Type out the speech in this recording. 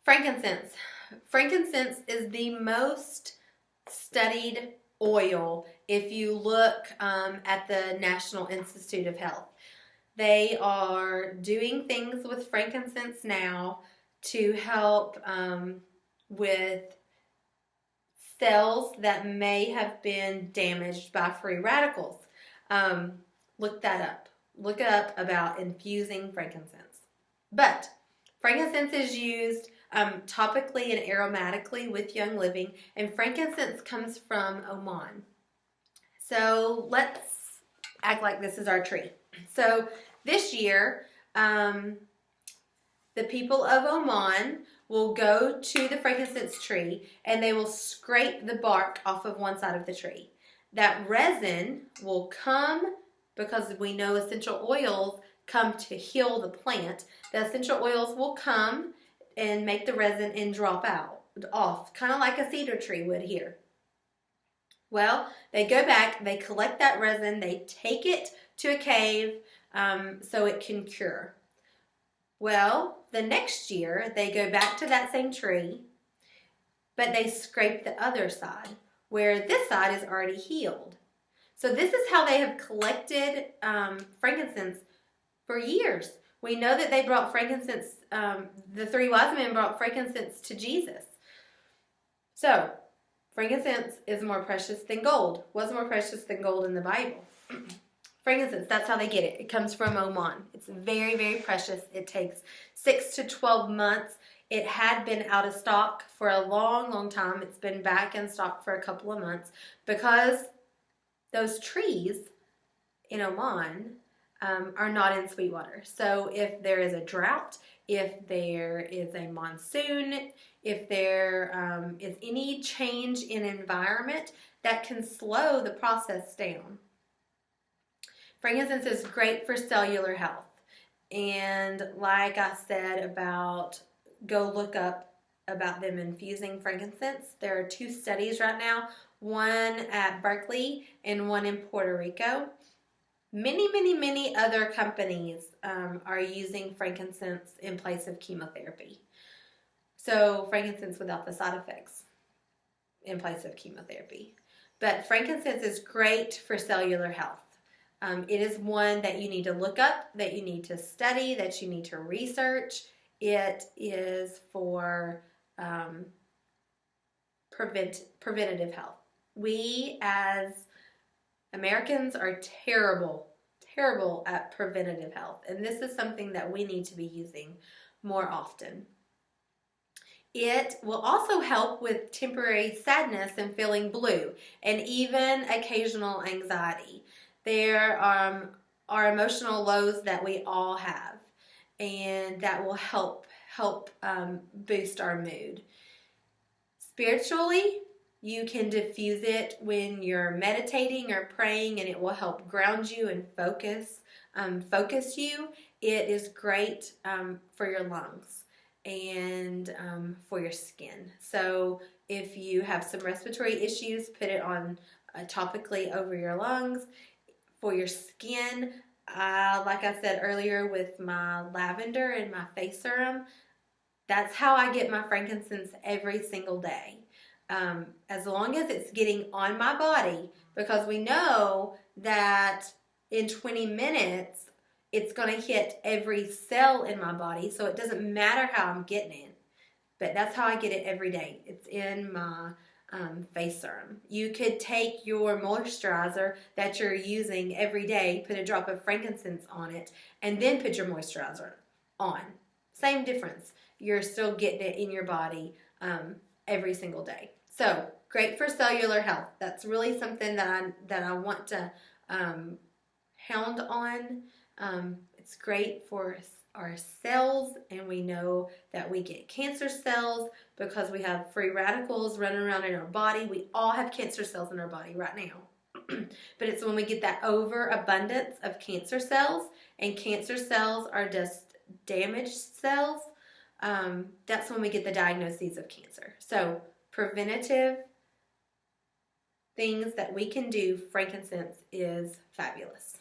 Frankincense. Frankincense is the most studied oil if you look at the National Institute of Health. They are doing things with frankincense now to help with cells that may have been damaged by free radicals. Look that up. Look up about infusing frankincense. But frankincense is used topically and aromatically with Young Living, and frankincense comes from Oman. So let's act like this is our tree. So this year, the people of Oman will go to the frankincense tree and they will scrape the bark off of one side of the tree. That resin will come, because we know essential oils come to heal the plant. The essential oils will come and make the resin and drop off, kind of like a cedar tree would here. Well, they go back, they collect that resin, they take it to a cave so it can cure. Well, the next year they go back to that same tree, but they scrape the other side where this side is already healed. So this is how they have collected frankincense for years. We know that they brought frankincense, the three wise men brought frankincense to Jesus. So frankincense is more precious than gold. What's more precious than gold in the Bible? Frankincense, that's how they get it. It comes from Oman. It's very, very precious. It takes 6 to 12 months. It had been out of stock for a long, long time. It's been back in stock for a couple of months because those trees in Oman are not in Sweetwater. So if there is a drought, if there is a monsoon, if there is any change in environment, that can slow the process down. Frankincense is great for cellular health. And like I said about, go look up about them infusing frankincense. There are 2 studies right now, one at Berkeley and one in Puerto Rico. Many other companies are using frankincense in place of chemotherapy. So frankincense without the side effects in place of chemotherapy. But frankincense is great for cellular health. It is one that you need to look up, that you need to study, that you need to research. It is for preventative health. We as Americans are terrible at preventative health, and this is something that we need to be using more often. It will also help with temporary sadness and feeling blue, and even occasional anxiety. There are emotional lows that we all have, and that will help boost our mood. Spiritually, you can diffuse it when you're meditating or praying, and it will help ground you and focus you. It is great for your lungs and for your skin. So if you have some respiratory issues, put it on topically over your lungs. For your skin, like I said earlier with my lavender and my face serum, that's how I get my frankincense every single day. As long as it's getting on my body, because we know that in 20 minutes it's going to hit every cell in my body, so it doesn't matter how I'm getting it. But that's how I get it every day. It's in my face serum. You could take your moisturizer that you're using every day, put a drop of frankincense on it, and then put your moisturizer on. Same difference. You're still getting it in your body every single day. So great for cellular health. That's really something that I want to hound on. It's great for our cells, and we know that we get cancer cells because we have free radicals running around in our body. We all have cancer cells in our body right now. But it's when we get that overabundance of cancer cells, and cancer cells are just damaged cells, that's when we get the diagnoses of cancer. So preventative things that we can do, frankincense is fabulous.